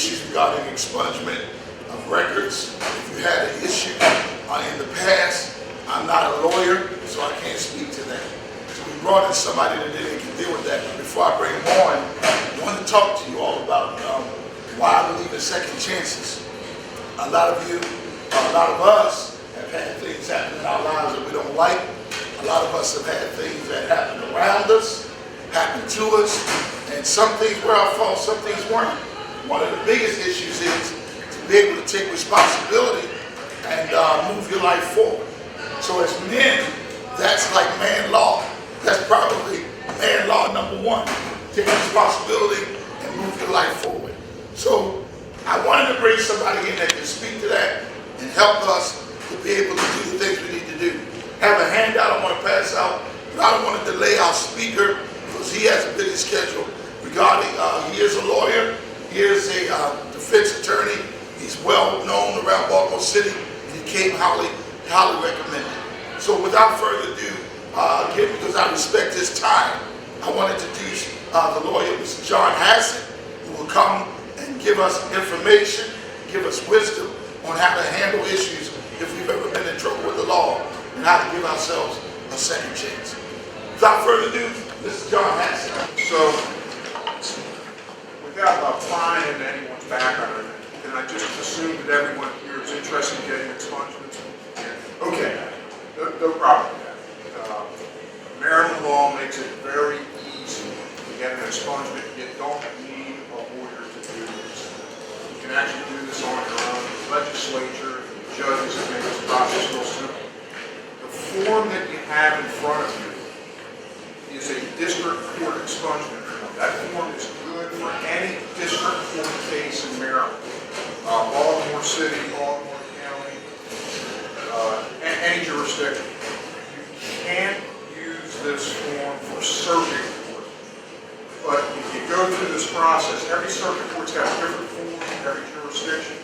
issues regarding expungement of records. If you had an issue in the past, I'm not a lawyer, so I can't speak to that. So we brought in somebody that can deal with that. But before I bring him on, I want to talk to you all about why I believe in second chances. A lot of you, a lot of us have had things happen in our lives that we don't like. A lot of us have had things that happen around us, happen to us, and some things were our fault, some things weren't. One of the biggest issues is to be able to take responsibility and move your life forward. So as men, that's like man law. That's probably man law number one. Take responsibility and move your life forward. So I wanted to bring somebody in that can speak to that and help us to be able to do the things we need to do. Have a handout I want to pass out, but I don't want to delay our speaker because he has a busy schedule regarding, he is a lawyer, he is a defense attorney, he's well known around Baltimore City, and he came highly recommended. So without further ado, again, because I respect his time, I want to introduce the lawyer, Mr. John Hassett, who will come and give us information, give us wisdom on how to handle issues if we've ever been in trouble with the law, and how to give ourselves a second chance. Without further ado, Mr. John Hassett. So, without prying into anyone's background, can I just assume that everyone here is interested in getting expungements? Okay, no problem with that. Maryland law makes it very easy to get an expungement. You don't need a lawyer to do this. You can actually do this on your own. The legislature, the judges have made this process real simple. The form that you have in front of you is a district court expungement form. That form is good for any district court case in Maryland. Baltimore City, Baltimore County, any jurisdiction. You can't use this form for circuit court. But if you go through this process, every circuit court's got a different form, every jurisdiction.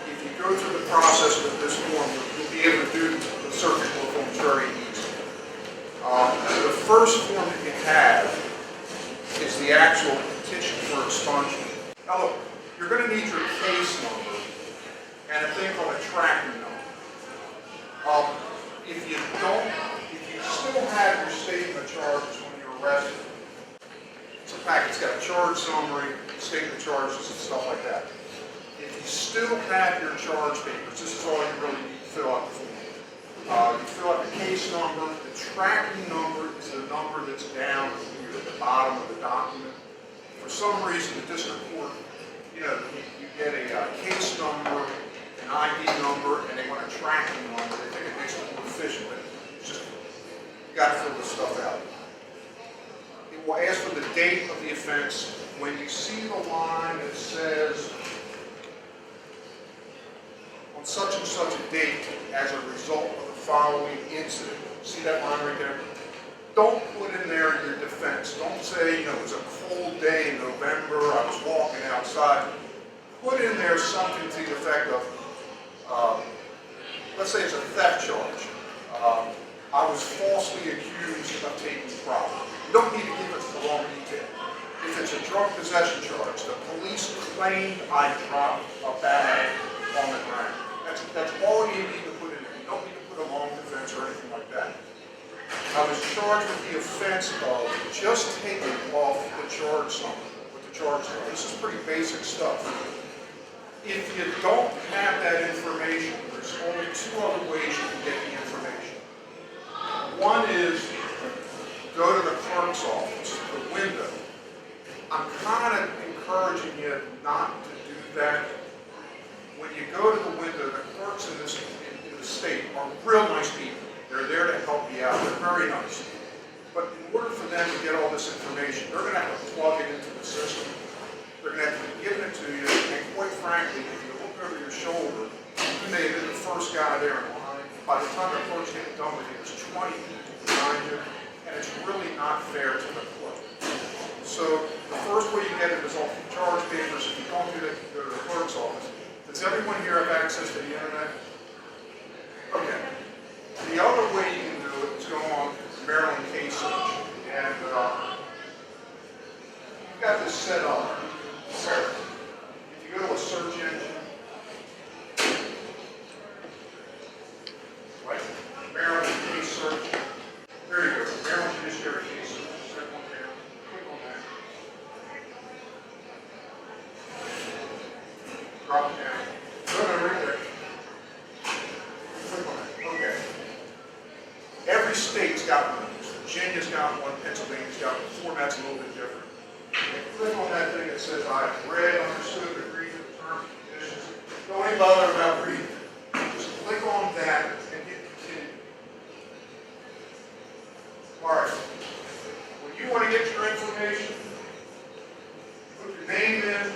If you go through the process with this form, you'll be able to do the circuit court forms very easily. The first form that you have is the actual petition for expungement. Now look, you're going to need your case number and a thing called a tracking number. If you still have your statement of charges when you're arrested, it's a fact, it's got a charge summary, statement of charges, and stuff like that. If you still have your charge papers, this is all you really need to fill out the form. You fill out the case number. The tracking number is the number that's down here at the bottom of the document. For some reason, the district court, you get a case number, an ID number, and they want a tracking number. They think it makes it more efficient, but it's just, you got to fill this stuff out. It will ask for the date of the offense. When you see the line that says, on such and such a date as a result of the following incident. See that line right there? Don't put in there your defense. Don't say, it was a cold day in November, I was walking outside. Put in there something to the effect of, let's say it's a theft charge. I was falsely accused of taking property. You don't need to give it the wrong detail. If it's a drug possession charge, the police claimed I dropped a bag on the ground. That's all you need to put in there. You don't need to put a long defense or anything like that. I was charged with the offense of just taking off the charge summary, with the charge summary. This is pretty basic stuff. If you don't have that information, there's only two other ways you can get the information. One is go to the clerk's office, the window. I'm kind of encouraging you not to do that. When you go to the window, the clerks in the state are real nice people. They're there to help you out. They're very nice. But in order for them to get all this information, they're going to have to plug it into the system. They're going to have to be giving it to you. And quite frankly, if you look over your shoulder, you may have been the first guy there in line. By the time the clerk's getting done with you, there's 20 people behind you, and it's really not fair to the clerk. So the first way you get it is off the charge papers. If you don't do that, you go to the clerk's office. Does everyone here have access to the internet? Okay. The other way you can do it is go on Maryland Case Search. And you've got this set up. If you go Drop it down. No, right there. Click on it. Okay. Every state's got one. Virginia's got one. Pennsylvania's got one. The format's a little bit different. And click on that thing that says, I have read, understood, agreed with the terms and conditions. Don't even bother about reading. Just click on that and hit continue. All right. When you want to get your information, put your name in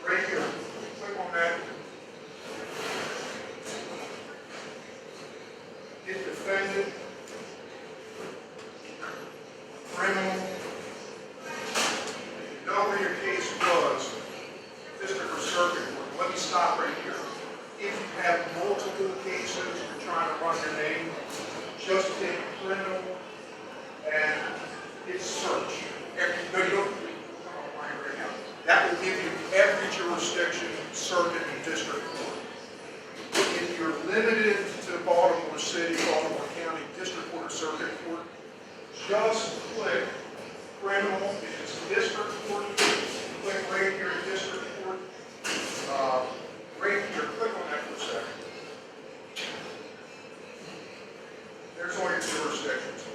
right here. Click on that. Hit defendant, criminal. You know where your case was, district or circuit court. Let me stop right here. If you have multiple cases, you're trying to run your name, just take criminal and hit search. No, you don't. Right now. That will give you every jurisdiction, circuit, and district court. If you're limited to Baltimore City, Baltimore County, district court, or circuit court, just click criminal. If it's district court, click right here in district court. Right here, click on that for a second. There's all your jurisdictions.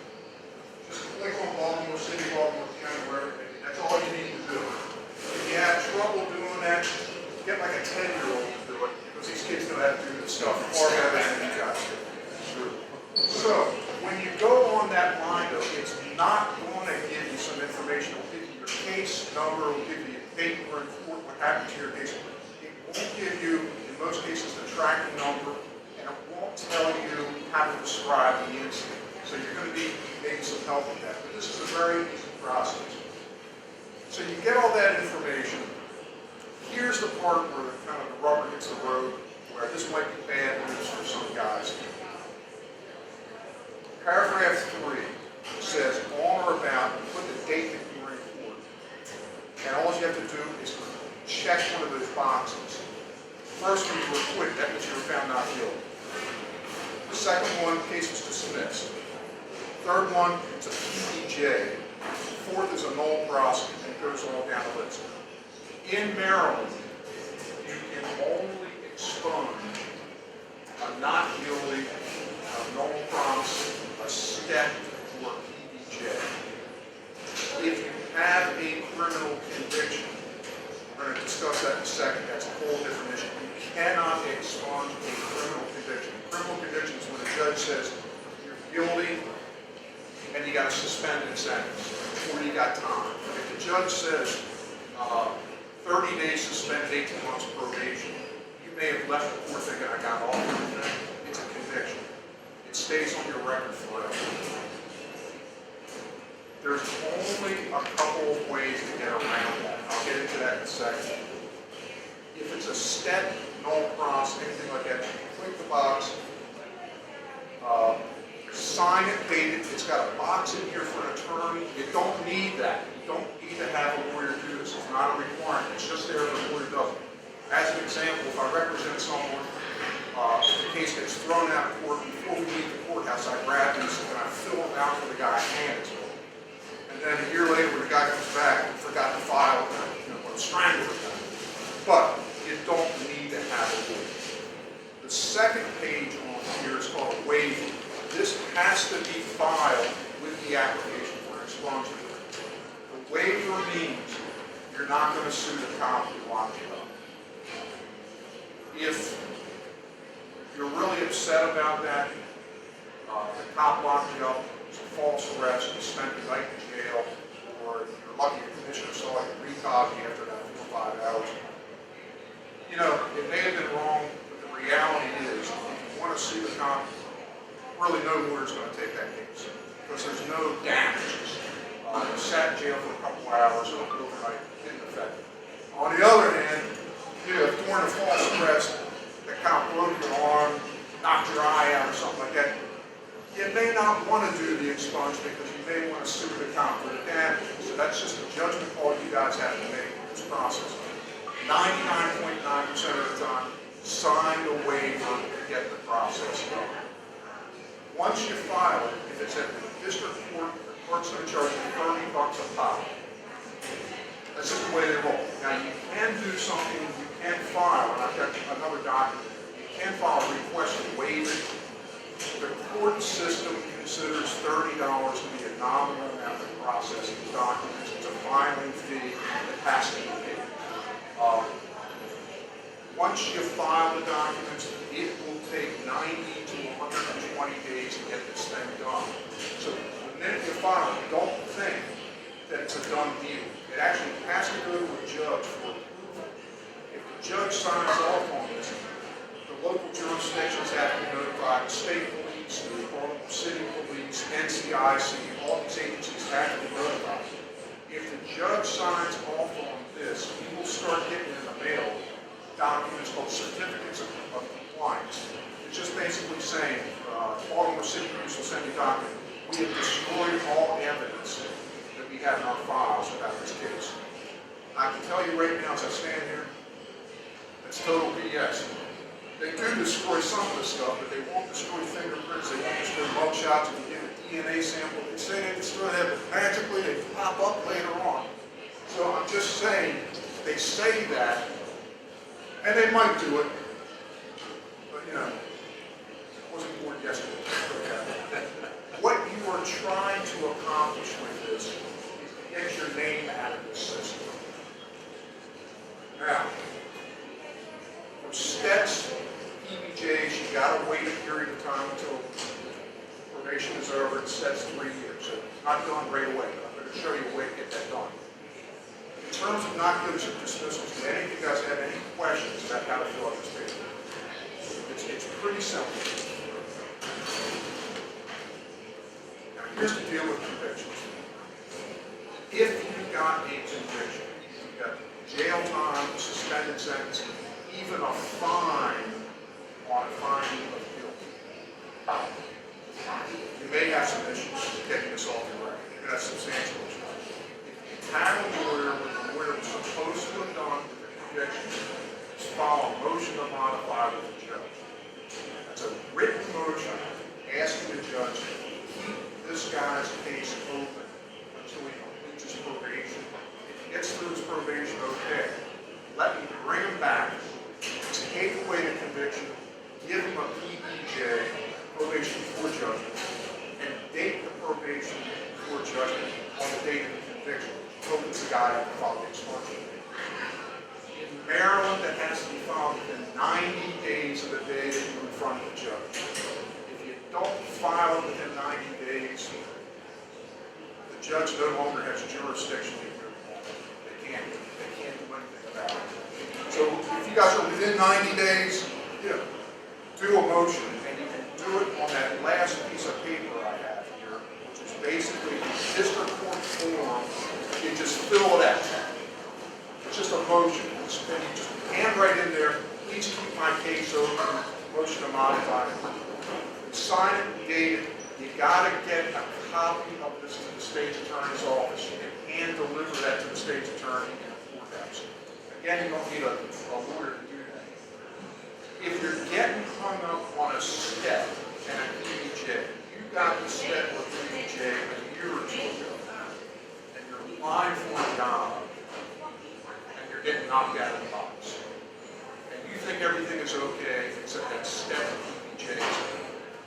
Just click on Baltimore City, Baltimore County, wherever it may be. That's all you need to do. If you have trouble doing that, get like a 10-year-old to do it, because these kids know how to do this stuff far better than you guys do. So, when you go on that line, though, it's not going to give you some information. It will give you your case number, it will give you a date and report, what happened to your case. It won't give you, in most cases, the tracking number, and it won't tell you how to describe the incident. So you're going to be maybe some help with that. But this is a very easy process. So you get all that information. Here's the part where kind of the rubber hits the road, where this might be bad news for some guys. Paragraph 3 says on or about, you put the date that you were in court. And all you have to do is check one of those boxes. First one, you were acquitted. That means you were found not guilty. The second one, case was dismissed. Third one, it's a PDJ. Fourth is a null prosecution, and it goes all down the list. In Maryland, you can only expunge a not guilty, a null pros, a step, or PDJ. If you have a criminal conviction, we're going to discuss that in a second, that's a whole different issue. You cannot expunge a criminal conviction. Criminal conviction is when a judge says you're guilty and you got a suspended sentence, or you got time. If the judge says 30 days suspended, 18 months probation, you may have left the court thinking I got off everything. It's a conviction. It stays on your record forever. There's only a couple of ways to get around that. I'll get into that in a second. If it's a step, null pros, anything like that, you click the box, sign it, date it. It's got a box in here for an attorney. You don't need that. You don't need to have a lawyer do this. It's not a requirement. It's just there if a lawyer doesn't. As an example, if I represent someone, if the case gets thrown out of court, before we leave the courthouse, I grab these and I fill them out for the guy and hand it to him. And then a year later, when the guy comes back, I forgot to file it, and I'm strangled with that. But you don't need to have a lawyer. The second page on here is called a waiver. This has to be filed with the application for expungement. The waiver means you're not going to sue the cop who locked you up. If you're really upset about that, the cop locked you up, it's a false arrest, you spent the night in jail, or you're lucky your commissioner saw you recog you after about 4 or 5 hours. You know, it may have been wrong, but the reality is, if you want to sue the cop, really no lawyer is going to take that case because there's no damages. You sat in jail for a couple hours overnight, didn't affect it. On the other hand, you know, during a false arrest, the cop broke your arm, knocked your eye out or something like that. You may not want to do the expungement because you may want to sue the cop for the damages. So that's just a judgment call you guys have to make in this process. 99.9% of the time, sign the waiver to get the process going. Once you file it, if it's at the district court, the court's going to charge you $30 a pop. That's just the way they roll. Now, you can do something, you can once you file the documents, it will take 90 to 120 days to get this thing done. So the minute you file it, don't think that it's a done deal. It actually has to go to a judge for approval. If the judge signs off on this, the local jurisdictions have to be notified, the state police, the Baltimore City Police, NCIC, all these agencies have to be notified. If the judge signs off on this, we will start getting in the mail documents called certificates of compliance. It's just basically saying, Baltimore City Police will send you a document. We have destroyed all evidence that we have in our files about this case. I can tell you right now as I stand here, it's total BS. They do destroy some of the stuff, but they won't destroy fingerprints, they won't destroy mugshots. If you get a DNA sample, they say they destroy that, but magically they pop up later on. So I'm just saying, they say that, and they might do it, but you know, it wasn't born yesterday. What you are trying to accomplish with this is to get your name out of this system. Now, for STETs, PBJs, you got to wait a period of time until probation is over. It STETs 3 years, so it's not done right away. But I'm going to show you a way to get that done. In terms of not good dismissals, do any of you guys have any questions about how to fill out this paper? It's pretty simple. Now, here's the deal with convictions. If you got a conviction, you got jail time, suspended sentence, even a fine on a finding of guilt. You may have some issues getting this off your record. You're going to have substantial issues. If you have a lawyer, what the lawyer was supposed to have done with the conviction is file a motion to modify with the judge. That's a written motion asking the judge to keep this guy's case open until he completes his probation. If he gets through his probation, okay. Let me bring him back, take away the conviction, give him a PBJ, probation before judgment, and date the probation before judgment on the date of the conviction. Hope it's the guy who filed the expulsion. In Maryland, that has to be filed within 90 days of the day that you're in front of the judge. If you don't file it within 90 days, the judge no longer has jurisdiction in your court. They can't do anything about it. So if you guys are within 90 days, do a motion, and you can do it on that last piece of paper I have here, which is basically the district court form. You just fill it out. It's just a motion. And you just handwrite in there, please keep my case open, motion to modify. Sign it, date it. You got to get a copy of this to the state's attorney's office. You can hand deliver that to the state's attorney in a courthouse. Again, you don't need a lawyer to do that. If you're getting hung up on a step and a PBJ, you got the step or PBJ a year or two ago, and you're applying for a job, and you're getting knocked out of the box, and you think everything is okay except that step or PBJ is okay.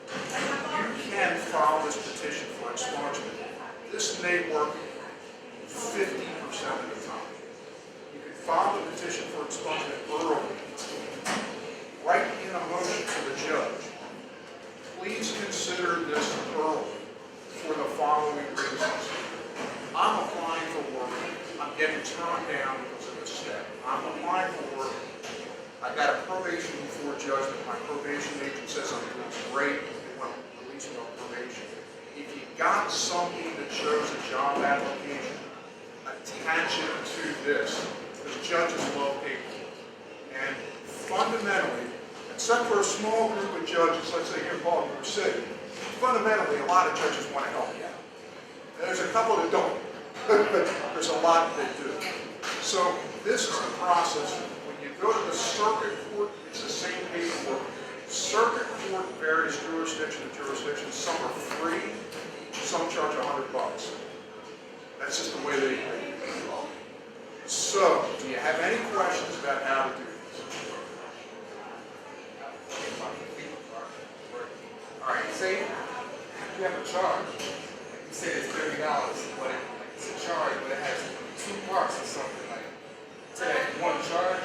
You can file this petition for expungement. This may work 50% of the time. You can file the petition for expungement early. Write in a motion to the judge. Please consider this early for the following reasons. I'm applying for work. I'm getting turned down because of this step. I'm applying for work. I got a probation before judgment. My probation agent says I'm doing great. They want to release me on probation. If you got something that shows a job application, attach it to this. Because judges love paperwork. And fundamentally, except for a small group of judges, let's say here in Baltimore City, fundamentally a lot of judges want to help you out. And there's a couple that don't, but there's a lot that do. So this is the process. Go to the circuit court, it's the same paperwork. Circuit court varies jurisdiction to jurisdiction. Some are free, some charge $100. That's just the way they do it. So, do you have any questions about how to do this? All right, say you have a charge. You say it's $30, but it's a charge, but it has 2 parts or something like. Say that one charge.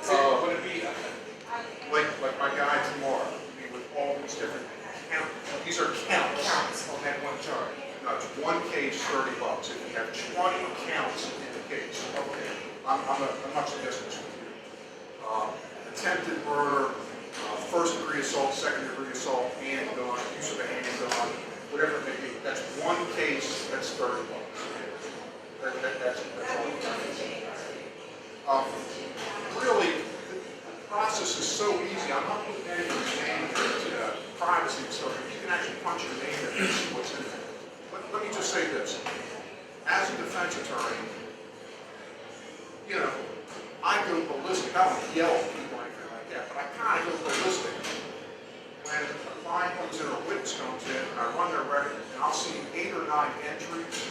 Would it be I'm not suggesting this with you. Attempted murder, first degree assault, second degree assault, handgun, use of a handgun, whatever it may be. That's one case, that's $30. That's all. Really, the process is so easy. I'm not putting any of your name into privacy and stuff. You can actually punch your name in and see what's in there. Let me just say this. As a defense attorney, you know, I go ballistic. I don't yell at people or anything like that, but I kind of go ballistic when a client comes in or a witness comes in and I run their record and I'll see 8 or 9 entries.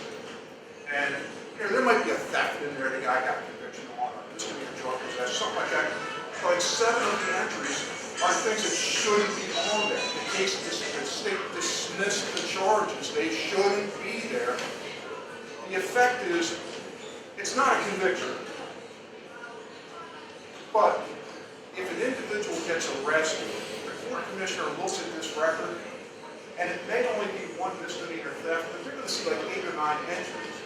And you know, there might be a theft in there the guy got a conviction on, or misdemeanor drug possession, something like that. But like 7 of the entries are things that shouldn't be on there. In case the state dismissed the charges, they shouldn't be there. The effect is, it's not a conviction. But if an individual gets arrested, the court commissioner looks at this record, and it may only be 1 misdemeanor theft, but they're going to see like 8 or 9 entries.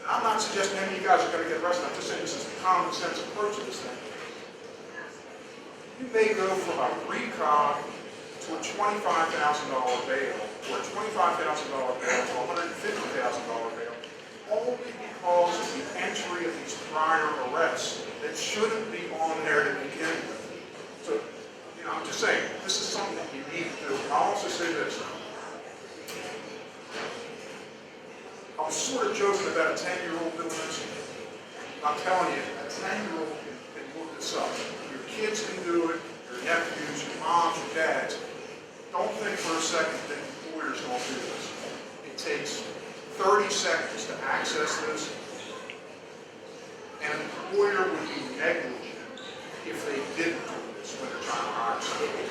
And I'm not suggesting any of you guys are going to get arrested. I'm just saying this is a common sense approach to this thing. You may go from a recog to a $25,000 bail, or a $25,000 bail to a $150,000 bail, only because of the entry of these prior arrests that shouldn't be on there to begin with. So, you know, I'm just saying, this is something that you need to do. I'll also say this. I was sort of joking about a 10-year-old doing this. I'm telling you, a 10-year-old can look this up. Your kids can do it, your nephews, your moms, your dads. Don't think for a second that employers don't do this. It takes 30 seconds to access this. And an employer would be negligent if they didn't do this when they're trying to hire somebody.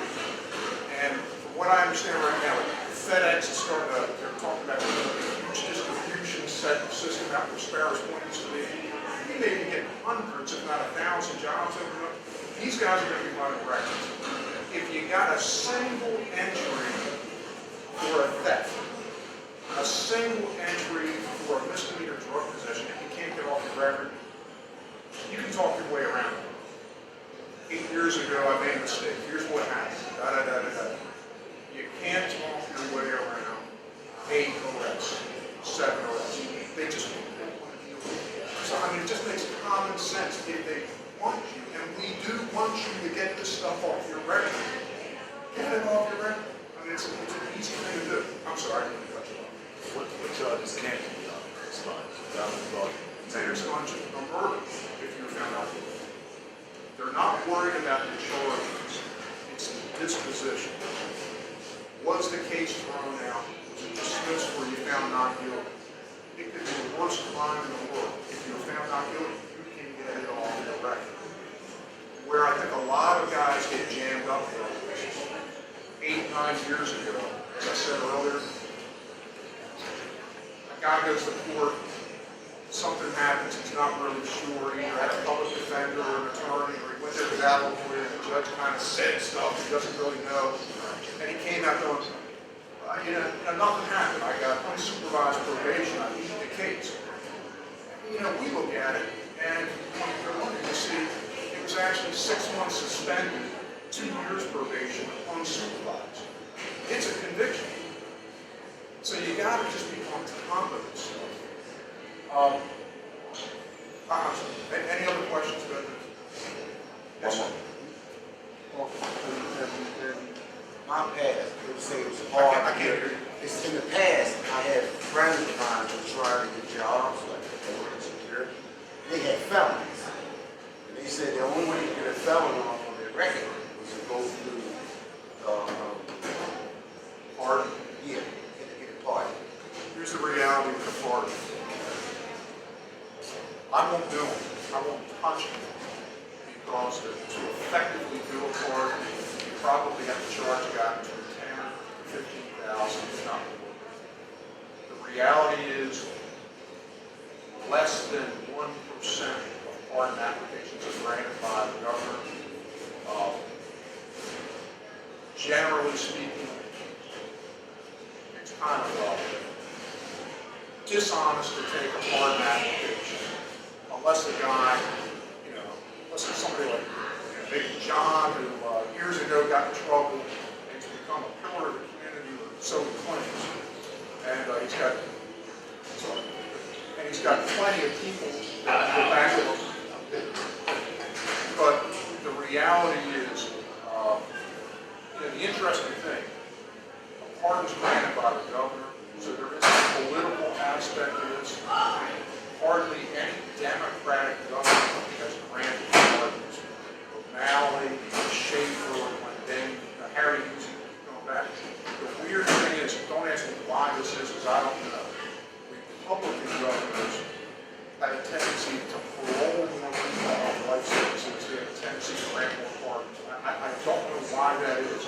And from what I understand right now, FedEx is starting to, they're talking about a huge distribution system out where Sparrows Point used to be. We may be getting hundreds, if not 1,000 jobs opened up. These guys are going to be running records. If you got a single entry for a theft, a single entry for a misdemeanor drug possession, if you can't get off the record, you can talk your way around it. 8 years ago, I made a mistake. Here's what happened. You can't talk your way around 8 arrests, 7 arrests. They just don't want to deal with it. So, I mean, it just makes common sense. If they want you, and we do want you to get this stuff off your record, get it off your record. I mean, it's an easy thing to do. I'm sorry, I didn't cut you off. What charges can be expunged? They're expunging a murder if you're found out guilty. They're not worried about the charges. It's the disposition. Was the case thrown out? Was it dismissed where you found not guilty? It could be the worst crime in the world. If you're found not guilty, you can get it off the record. Where I think a lot of guys get jammed up for 8, 9 years ago, as I said earlier, a guy goes to court, something happens, he's not really sure, he either had a public defender or an attorney, or he went there without a lawyer, and the judge kind of said stuff he doesn't really know, and he came out going, nothing happened, I got unsupervised probation, I beat the case. You know, we look at it, and when you're looking to see, it was actually 6 months suspended, 2 years probation, unsupervised. It's a conviction. So you gotta just be on top of this stuff. Any other questions about this? Yes, sir. Well, in my past, it would say it was hard. I can't hear you. It's in the past, I had friends of mine who tried to get jobs, like they were in security. They had felonies. And they said the only way to get a felony off of their record was to go through Pardon? get a pardon. Here's the reality of the pardon. I won't do it. I won't touch it. Because to effectively do a pardon, you probably have to charge a guy between 10 and 15,000, if not more. The reality is less than 1% of pardon applications are granted by the governor. Generally speaking, it's kind of dishonest to take a pardon application unless the guy listen to somebody like maybe John, who years ago got in trouble and he's become a pillar of the community, or so he claims. And he's got plenty of people that go back to him. But the reality is, the interesting thing, a pardon is granted by the governor, so there is a political aspect to this. Hardly any Democratic governor has granted pardons. O'Malley, Schaefer, Lindane, Harry Hughes, going back. The weird thing is, don't ask me why this is, because I don't know. Republican governors have a tendency to parole more people off life sentences. They have a tendency to grant more pardons. I don't know why that is.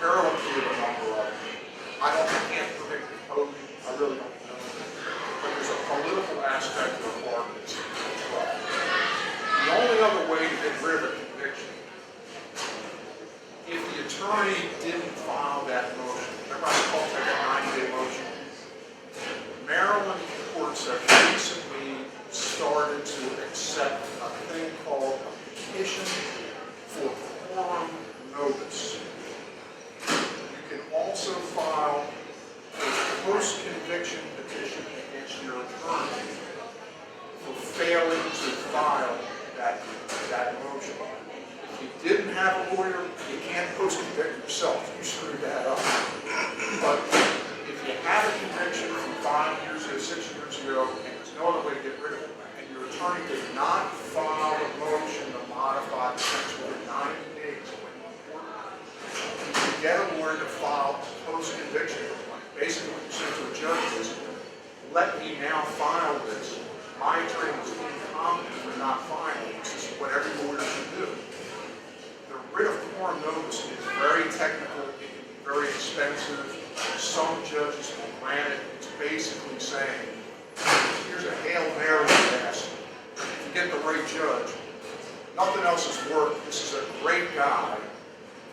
Maryland gave a number of them. I can't predict the voting. I really don't know. But there's a political aspect to the pardons as well. The only other way to get rid of a conviction, if the attorney didn't file that motion, everybody calls that a 90-day motion. Maryland courts have recently started to accept a thing called a petition for quorum nobis. You can also file a post-conviction petition against your attorney for failing to file that motion. If you didn't have a lawyer, you can't post-convict yourself. You screwed that up. But if you have a conviction from 5 years ago, 6 years ago, and there's no other way to get rid of it, and your attorney did not file a motion to modify the sentence within 90 days when you report it, you can get a lawyer to file a post-conviction complaint. Basically, what you say to a judge is, let me now file this. My attorney was incompetent for not filing this. This is what every lawyer should do. The writ of quorum nobis is very technical. It can be very expensive. Some judges will grant it. It's basically saying, here's a Hail Mary pass. If you get the right judge, nothing else has worked. This is a great guy.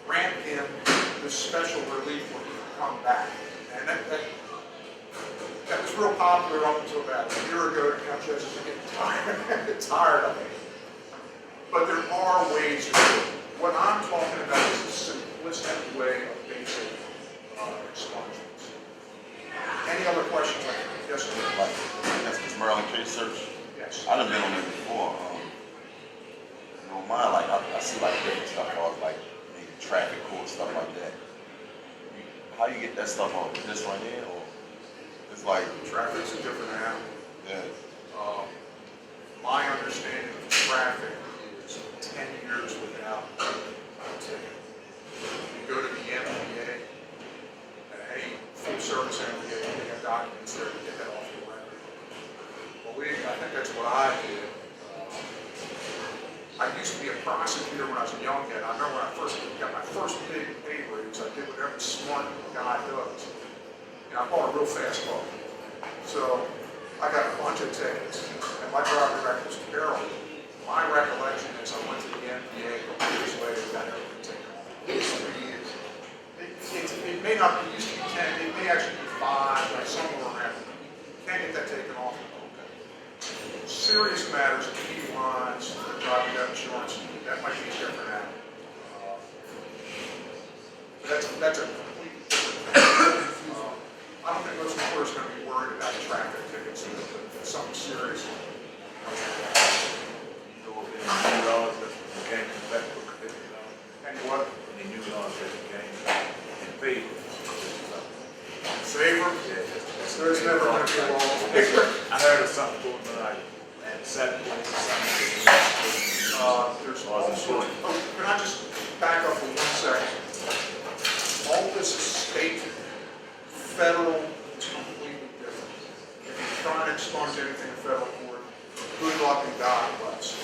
Grant him this special relief when he can come back. And that was real popular up until about a year ago. Now judges are getting tired of it. But there are ways to do it. What I'm talking about is a simplistic way of basic expungements. Any other questions? Yes, sir. That's this Maryland case search. Yes. I done been on it before. Mine, like I see like different stuff, like maybe traffic court stuff like that. How you get that stuff on this right here, or it's like Traffic's a different animal. yeah. My understanding of traffic is 10 years without a ticket. You go to the MTA, any full-service MTA, they have documents there to get that off your record. I think that's what I did. I used to be a prosecutor when I was a young kid. I remember when I first got my first big pay raise, I did what every smart guy does. And I bought a real fast car. So I got a bunch of tickets, and my driving record was terrible. My recollection is I went to the MPA a couple years later and got everything taken off. It was 3 years. It may not be, it used to be 10, it may actually be 5, like somewhere around. You can't get that taken off. Serious matters, key lines, driving without insurance, that might be a different animal. That's a completely different thing. I don't think most employers are going to be worried about traffic tickets. It's something serious. Any new laws that became effective for $50? And what? Any new laws that became in favor? Favor? Yeah, There's never going to be a law. I heard of something going on like at 7 places or something. There's all sorts. Oh, can I just back up for 1 second? All this is state, federal is completely different. If you're trying to expunge anything in federal court, good luck and God bless.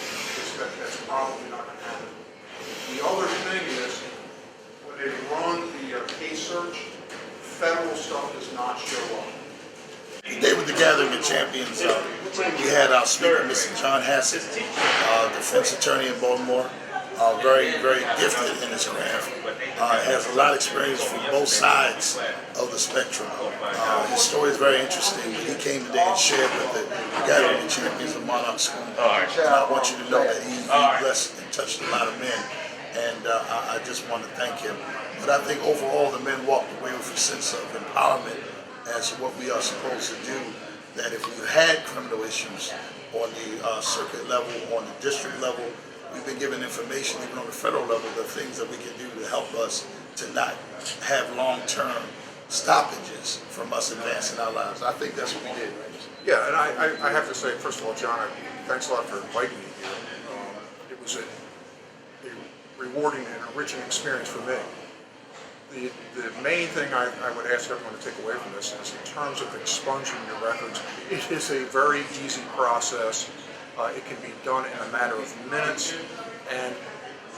That's probably not going to happen. The other thing is, when they run the case search, federal stuff does not show up. Today with the Gathering of Champions, we had our speaker, Mr. John Hassett, defense attorney in Baltimore. very gifted in his craft. Has a lot of experience from both sides of the spectrum. His story is very interesting. He came today and shared with the Academy champions of Monarch School. And I want you to know that he blessed and touched a lot of men. And I just want to thank him. But I think overall the men walked away with a sense of empowerment as to what we are supposed to do. That if we had criminal issues on the circuit level, on the district level, we've been given information even on the federal level, the things that we can do to help us to not have long-term stoppages from us advancing our lives. I think that's what we did. Yeah, and I have to say, first of all, John, thanks a lot for inviting me here. It was a rewarding and enriching experience for me. The main thing I would ask everyone to take away from this is in terms of expunging your records, it is a very easy process. It can be done in a matter of minutes, and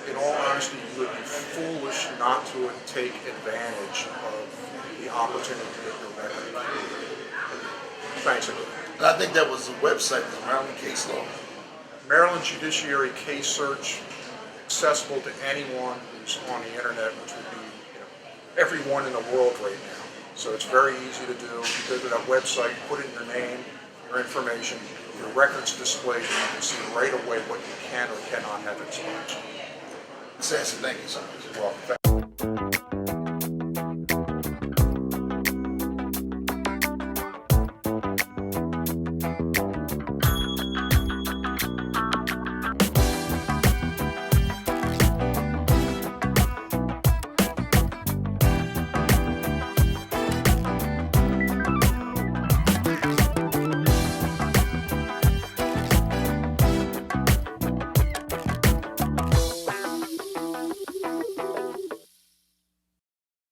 in all honesty, you would be foolish not to take advantage of the opportunity to get your record. Thanks again. And I think that was the website, the Maryland Case Law. Maryland Judiciary Case Search, accessible to anyone who's on the internet, which would be everyone in the world right now. So it's very easy to do. You go to that website, put in your name, your information, your records displayed, and you can see right away what you can or cannot have expunged. Ms. Hanson, thank you so much. You're welcome.